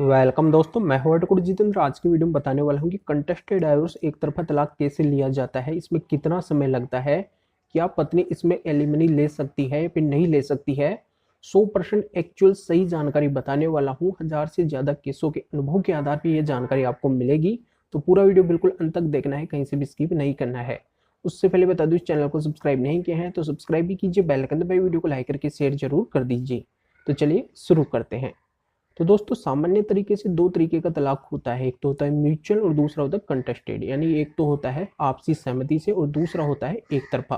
Welcome दोस्तों, मैं हूं एडवोकेट जितेंद्र। आज की वीडियो में बताने वाला हूं कि कंटेस्टेड डाइवोर्स एक तरफा तलाक कैसे लिया जाता है, इसमें कितना समय लगता है, क्या पत्नी इसमें एलिमनी ले सकती है या फिर नहीं ले सकती है। 100% एक्चुअल सही जानकारी बताने वाला हूं। 1000 से ज़्यादा केसों के अनुभव के आधार पर यह जानकारी आपको मिलेगी, तो पूरा वीडियो बिल्कुल अंत तक देखना है, कहीं से भी स्किप नहीं करना है। उससे पहले बता दूं, इस चैनल को सब्सक्राइब नहीं किया है तो सब्सक्राइब भी कीजिए, बेल आइकन दबाइए, वीडियो को लाइक करके शेयर जरूर कर दीजिए। तो चलिए शुरू करते हैं। तो दोस्तों, सामान्य तरीके से दो तरीके का तलाक होता है। एक तो होता है म्यूचुअल और दूसरा होता है कंटेस्टेड। यानी एक तो होता है आपसी सहमति से और दूसरा होता है एक तरफा।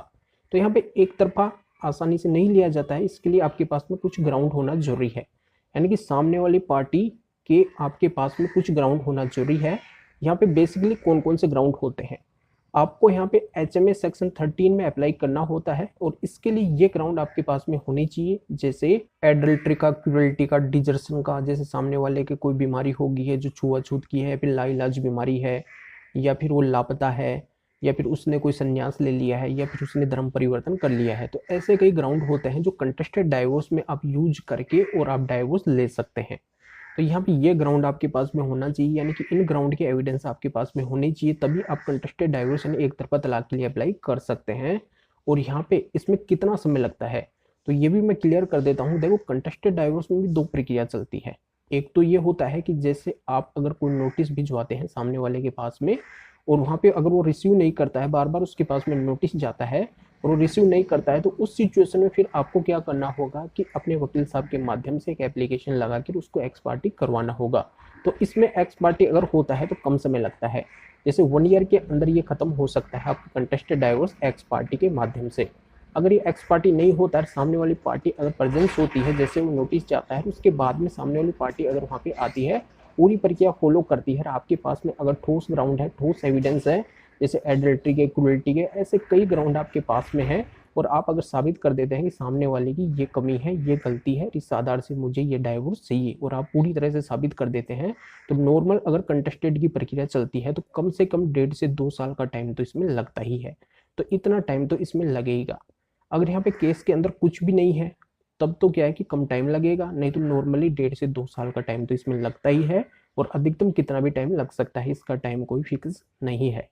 तो यहाँ पे एक तरफा आसानी से नहीं लिया जाता है, इसके लिए आपके पास में कुछ ग्राउंड होना जरूरी है। यानी कि सामने वाली पार्टी के आपके पास में कुछ ग्राउंड होना जरूरी है। यहाँ पे बेसिकली कौन कौन से ग्राउंड होते हैं, आपको यहाँ पे HMA सेक्शन 13 में अप्लाई करना होता है और इसके लिए ये ग्राउंड आपके पास में होने चाहिए, जैसे एडल्ट्री का, क्रूरल्टी का, डिजर्सन का। जैसे सामने वाले के कोई बीमारी होगी है जो छुआछूत की है, फिर लाइलाज बीमारी है, या फिर वो लापता है, या फिर उसने कोई संन्यास ले लिया है, या फिर उसने धर्म परिवर्तन कर लिया है। तो ऐसे कई ग्राउंड होते हैं जो कंटेस्टेड डाइवोर्स में आप यूज करके और आप डाइवोर्स ले सकते हैं। तो यहाँ पे ये ग्राउंड आपके पास में होना चाहिए, यानी कि इन ग्राउंड के एविडेंस आपके पास में होने चाहिए, तभी आप कंटेस्टेड डाइवोर्स यानी एक तरफा तलाक के लिए अप्लाई कर सकते हैं। और यहाँ पे इसमें कितना समय लगता है तो ये भी मैं क्लियर कर देता हूँ। देखो, कंटेस्टेड डाइवोर्स में भी दो प्रक्रिया चलती है। एक तो ये होता है कि जैसे आप अगर कोई नोटिस भिजवाते हैं सामने वाले के पास में, और वहाँ पे अगर वो रिसीव नहीं करता है, बार बार उसके पास में नोटिस जाता है और वो रिसीव नहीं करता है, तो उस सिचुएशन में फिर आपको क्या करना होगा कि अपने वकील साहब के माध्यम से एक एप्लीकेशन लगा कर उसको एक्स पार्टी करवाना होगा। तो इसमें एक्स पार्टी अगर होता है तो कम समय लगता है, जैसे 1 ईयर के अंदर ये खत्म हो सकता है आपका कंटेस्टेड डाइवोर्स एक्स पार्टी के माध्यम से। अगर ये एक्स पार्टी नहीं होता है, सामने वाली पार्टी अगर प्रेजेंस होती है, जैसे वो नोटिस जाता है उसके बाद में सामने वाली पार्टी अगर वहाँ पे आती है, पूरी प्रक्रिया फॉलो करती है, आपके पास में अगर ठोस ग्राउंड है, ठोस एविडेंस है, जैसे एडल्ट्री के, क्रूरल्टी के, ऐसे कई ग्राउंड आपके पास में है, और आप अगर साबित कर देते हैं कि सामने वाले की ये कमी है, ये गलती है, इस आधार से मुझे ये डाइवोर्स चाहिए, और आप पूरी तरह से साबित कर देते हैं, तो नॉर्मल अगर कंटेस्टेड की प्रक्रिया चलती है तो कम से कम 1.5 से 2 साल का टाइम तो इसमें लगता ही है। तो इतना टाइम तो इसमें लगेगा। अगर यहाँ पे केस के अंदर कुछ भी नहीं है तब तो क्या है कि कम टाइम लगेगा, नहीं तो नॉर्मली 1.5 से 2 साल का टाइम तो इसमें लगता ही है, और अधिकतम कितना भी टाइम लग सकता है, इसका टाइम कोई फिक्स नहीं है।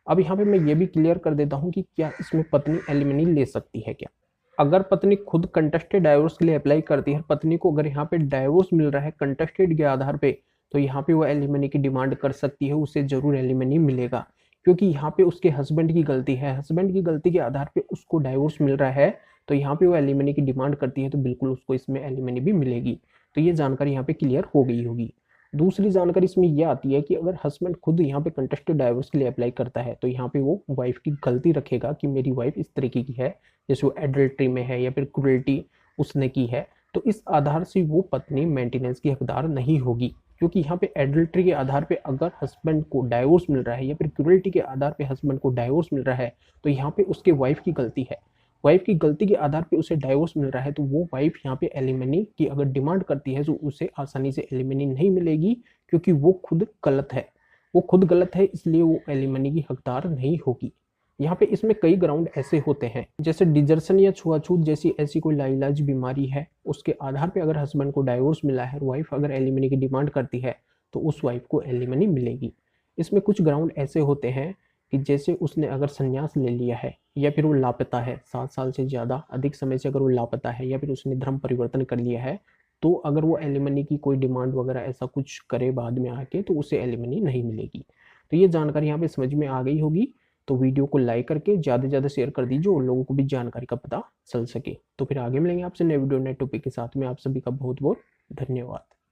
अब यहाँ पे मैं ये भी क्लियर कर देता हूँ कि क्या इसमें पत्नी एलिमनी ले सकती है क्या। अगर पत्नी खुद कंटेस्टेड डाइवोर्स के लिए अप्लाई करती है, पत्नी को अगर यहाँ पे डाइवोर्स मिल रहा है कंटेस्टेड के आधार पे, तो यहाँ पे वो एलिमनी की डिमांड कर सकती है, उसे जरूर एलिमनी मिलेगा, क्योंकि यहाँ पे उसके हस्बैंड की गलती है, हस्बैंड की गलती के आधार पे उसको डाइवोर्स मिल रहा है, तो यहाँ पे वो एलिमनी की डिमांड करती है, तो बिल्कुल उसको इसमें एलिमनी भी मिलेगी। तो ये जानकारी यहाँ पे क्लियर हो गई होगी। दूसरी जानकारी इसमें यह आती है कि अगर हस्बैंड खुद यहाँ पे कंटेस्टेड डाइवोर्स के लिए अप्लाई करता है, तो यहाँ पे वो वाइफ की गलती रखेगा कि मेरी वाइफ इस तरीके की है, जैसे वो एडल्ट्री में है या फिर क्रूरल्टी उसने की है, तो इस आधार से वो पत्नी मेंटेनेंस की हकदार नहीं होगी। क्योंकि यहाँ पे एडल्ट्री के आधार पे अगर हस्बैंड को डाइवोर्स मिल रहा है या फिर क्रूरल्टी के आधार पे हस्बैंड को डाइवोर्स मिल रहा है, तो यहाँ पे उसके वाइफ की गलती है, वाइफ की गलती के आधार पे उसे डाइवोर्स मिल रहा है, तो वो वाइफ यहाँ पे एलिमनी की अगर डिमांड करती है तो उसे आसानी से एलिमनी नहीं मिलेगी, क्योंकि वो खुद गलत है, वो खुद गलत है, इसलिए वो एलिमनी की हकदार नहीं होगी। यहाँ पे इसमें कई ग्राउंड ऐसे होते हैं, जैसे डिजर्सन या छुआछूत जैसी ऐसी कोई लाइलाज बीमारी है, उसके आधार पे अगर हस्बैंड को डाइवोर्स मिला है, वाइफ अगर एलिमनी की डिमांड करती है, तो उस वाइफ को एलिमनी मिलेगी। इसमें कुछ ग्राउंड ऐसे होते हैं कि जैसे उसने अगर संन्यास ले लिया है, या फिर वो लापता है, 7 साल से ज़्यादा अधिक समय से अगर वो लापता है, या फिर उसने धर्म परिवर्तन कर लिया है, तो अगर वो एलिमनी की कोई डिमांड वगैरह ऐसा कुछ करे बाद में आके, तो उसे एलिमनी नहीं मिलेगी। तो ये जानकारी यहाँ पे समझ में आ गई होगी। तो वीडियो को लाइक करके ज़्यादा से ज़्यादा शेयर कर दीजिए और लोगों को भी जानकारी का पता चल सके। तो फिर आगे मिलेंगे आपसे नए वीडियो नए टॉपिक के साथ में। आप सभी का बहुत बहुत धन्यवाद।